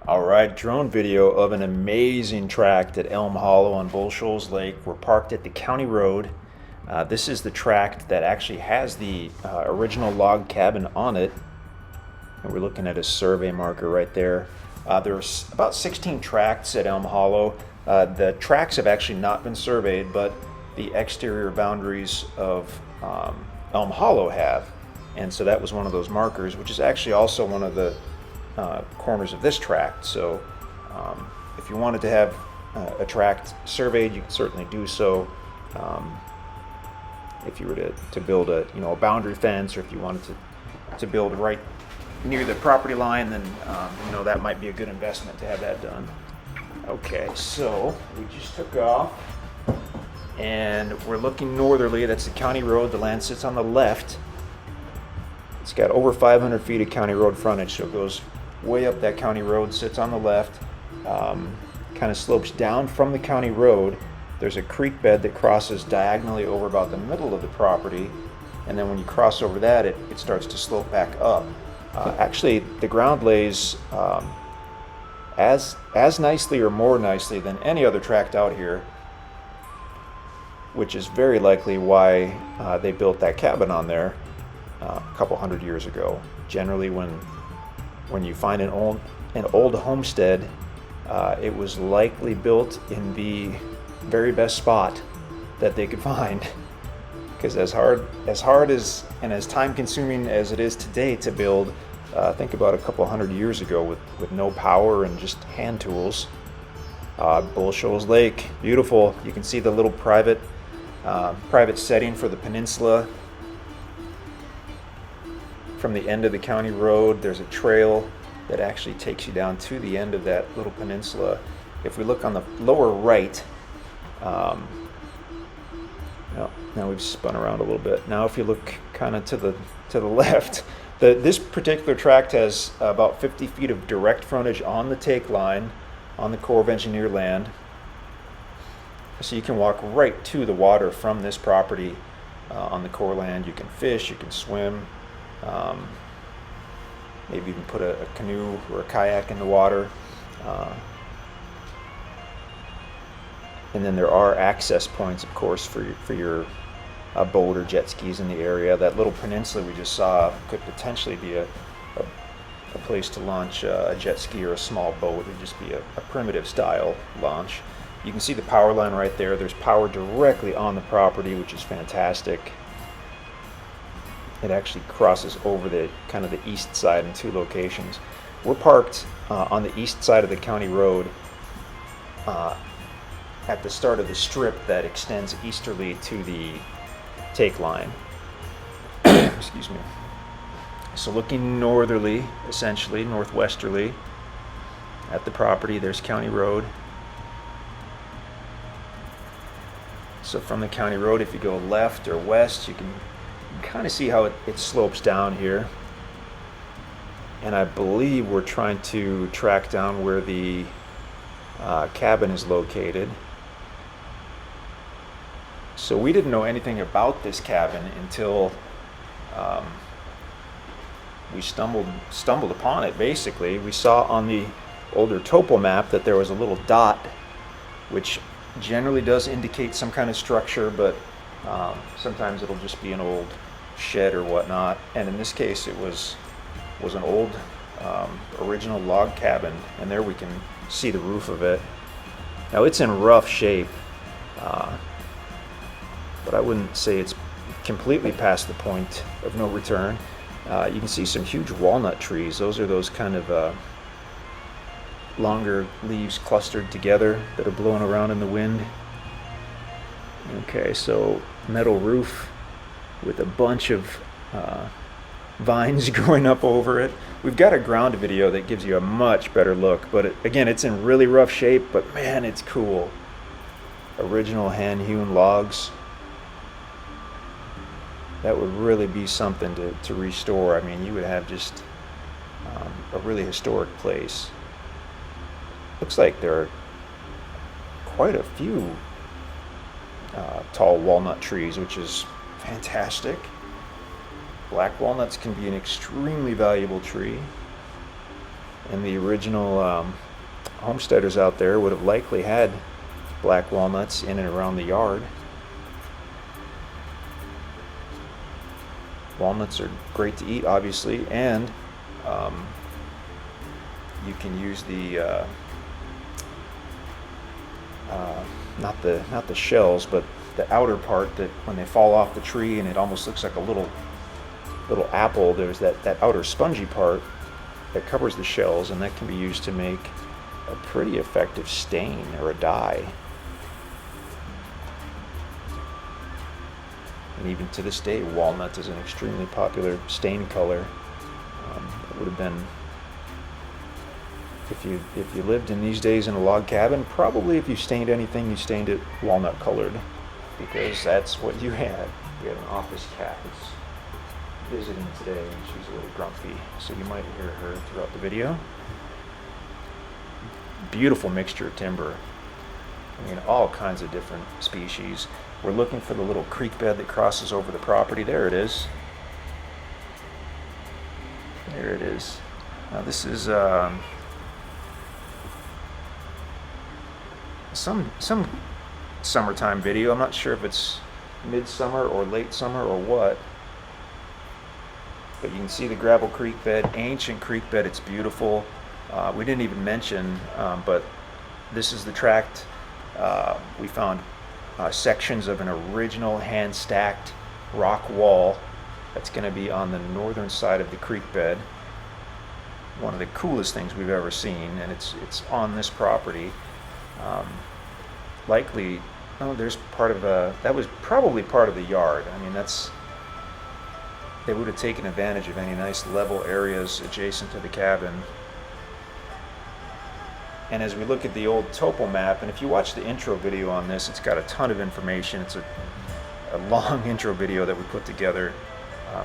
All right, drone video of an amazing tract at Elm Hollow on Bull Shoals Lake. We're parked at the county road. This is the tract that actually has the original log cabin on it. And we're looking at a survey marker right there. There's about 16 tracts at Elm Hollow. The tracts have actually not been surveyed, but the exterior boundaries of Elm Hollow have. And so that was one of those markers, which is actually also one of the corners of this tract. So if you wanted to have a tract surveyed, you can certainly do so. If you were to build a boundary fence, or if you wanted to build right near the property line, then that might be a good investment to have that done. Okay, so we just took off and we're looking northerly. That's the county road. The land sits on the left. It's got over 500 feet of county road frontage, so it goes way up that county road, sits on the left, kind of slopes down from the county road. There's a creek bed that crosses diagonally over about the middle of the property, and then when you cross over that, it starts to slope back up. Actually, the ground lays as nicely or more nicely than any other tract out here, which is very likely why they built that cabin on there a couple hundred years ago. Generally, when you find an old homestead, it was likely built in the very best spot that they could find, because as hard as and as time consuming as it is today to build, think about a couple hundred years ago with no power and just hand tools. Bull Shoals Lake, beautiful. You can see the little private setting for the peninsula. From the end of the county road, there's a trail that actually takes you down to the end of that little peninsula. If we look on the lower right, now we've spun around a little bit. Now if you look kind of to the left, this particular tract has about 50 feet of direct frontage on the take line on the Corps of Engineer land. So you can walk right to the water from this property on the Corps land. You can fish, you can swim. Maybe even put a canoe or a kayak in the water. And then there are access points, of course, for your boat or jet skis in the area. That little peninsula we just saw could potentially be a place to launch a jet ski or a small boat. It would just be a primitive style launch. You can see the power line right there. There's power directly on the property, which is fantastic. It actually crosses over the kind of the east side in two locations. We're parked on the east side of the county road at the start of the strip that extends easterly to the take line. Excuse me. So looking northerly, essentially northwesterly at the property, there's county road. So from the county road, if you go left or west, you can kind of see how it slopes down here. And I believe we're trying to track down where the cabin is located. So we didn't know anything about this cabin until we stumbled upon it. Basically, we saw on the older topo map that there was a little dot, which generally does indicate some kind of structure, but sometimes it'll just be an old shed or whatnot. And in this case, it was an old original log cabin, and there we can see the roof of it. Now it's in rough shape, but I wouldn't say it's completely past the point of no return. You can see some huge walnut trees. Those are those kind of longer leaves clustered together that are blowing around in the wind. Okay, so metal roof with a bunch of vines growing up over it. We've got a ground video that gives you a much better look, but again, it's in really rough shape, but man, it's cool. Original hand-hewn logs. That would really be something to restore. I mean, you would have just a really historic place. Looks like there are quite a few tall walnut trees, which is fantastic. Black walnuts can be an extremely valuable tree. And the original homesteaders out there would have likely had black walnuts in and around the yard. Walnuts are great to eat, obviously, and you can use the not the shells, but the outer part, that when they fall off the tree and it almost looks like a little apple. There's that outer spongy part that covers the shells, and that can be used to make a pretty effective stain or a dye. And even to this day, walnut is an extremely popular stain color. It would have been, if you lived in these days in a log cabin, probably if you stained anything, you stained it walnut colored, because that's what you had. We had an office cat that's visiting today, and she's a little grumpy, so you might hear her throughout the video. Beautiful mixture of timber. I mean, all kinds of different species. We're looking for the little creek bed that crosses over the property. There it is. There it is. Now this is some summertime video. I'm not sure if it's midsummer or late summer or what. But you can see the gravel creek bed, ancient creek bed. It's beautiful. We didn't even mention, but this is the tract. We found sections of an original hand-stacked rock wall that's going to be on the northern side of the creek bed. One of the coolest things we've ever seen, and it's on this property. Likely, there's part of that was probably part of the yard. I mean, they would have taken advantage of any nice level areas adjacent to the cabin. And as we look at the old topo map, and if you watch the intro video on this, it's got a ton of information. It's a long intro video that we put together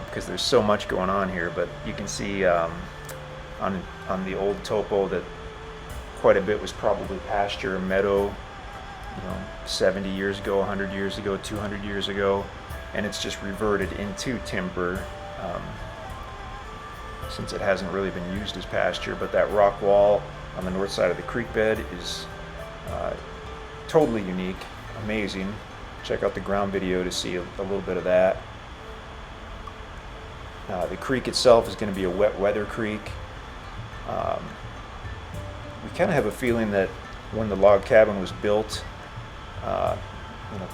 because there's so much going on here. But you can see on the old topo that quite a bit was probably pasture, meadow, 70 years ago, 100 years ago, 200 years ago. And it's just reverted into timber since it hasn't really been used as pasture. But that rock wall on the north side of the creek bed is totally unique, amazing. Check out the ground video to see a little bit of that. The creek itself is going to be a wet weather creek. We kind of have a feeling that when the log cabin was built a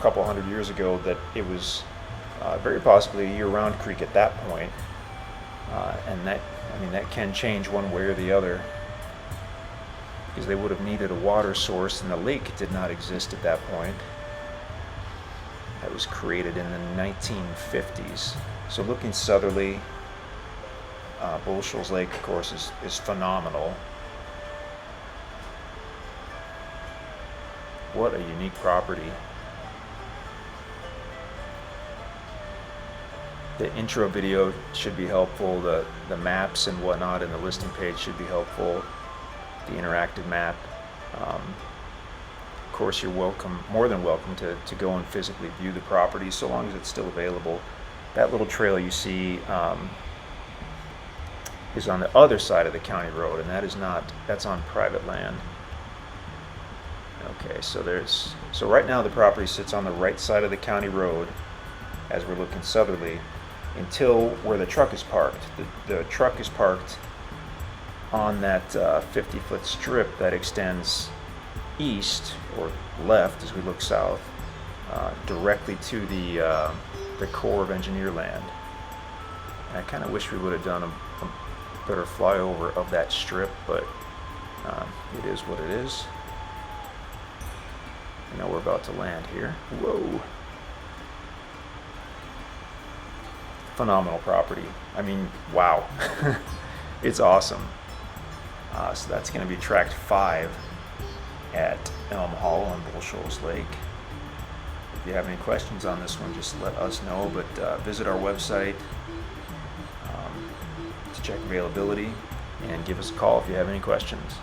couple hundred years ago, that it was very possibly a year-round creek at that point. And that can change one way or the other, because they would have needed a water source, and the lake did not exist at that point. That was created in the 1950s. So looking southerly, Bull Shoals Lake, of course, is phenomenal. What a unique property. The intro video should be helpful. The maps and whatnot in the listing page should be helpful. The interactive map. Of course, you're more than welcome to go and physically view the property, so long as it's still available. That little trail you see is on the other side of the county road, and that's on private land. Okay, so right now the property sits on the right side of the county road as we're looking southerly, until where the truck is parked. The truck is parked on that 50-foot strip that extends east or left as we look south, directly to the Corps of Engineer land. And I kind of wish we would have done a better flyover of that strip, but it is what it is. I know we're about to land here. Whoa. Phenomenal property. I mean, wow. It's awesome. So that's going to be tract 5 at Elm Hollow on Bull Shoals Lake. If you have any questions on this one, just let us know. But visit our website to check availability, and give us a call if you have any questions.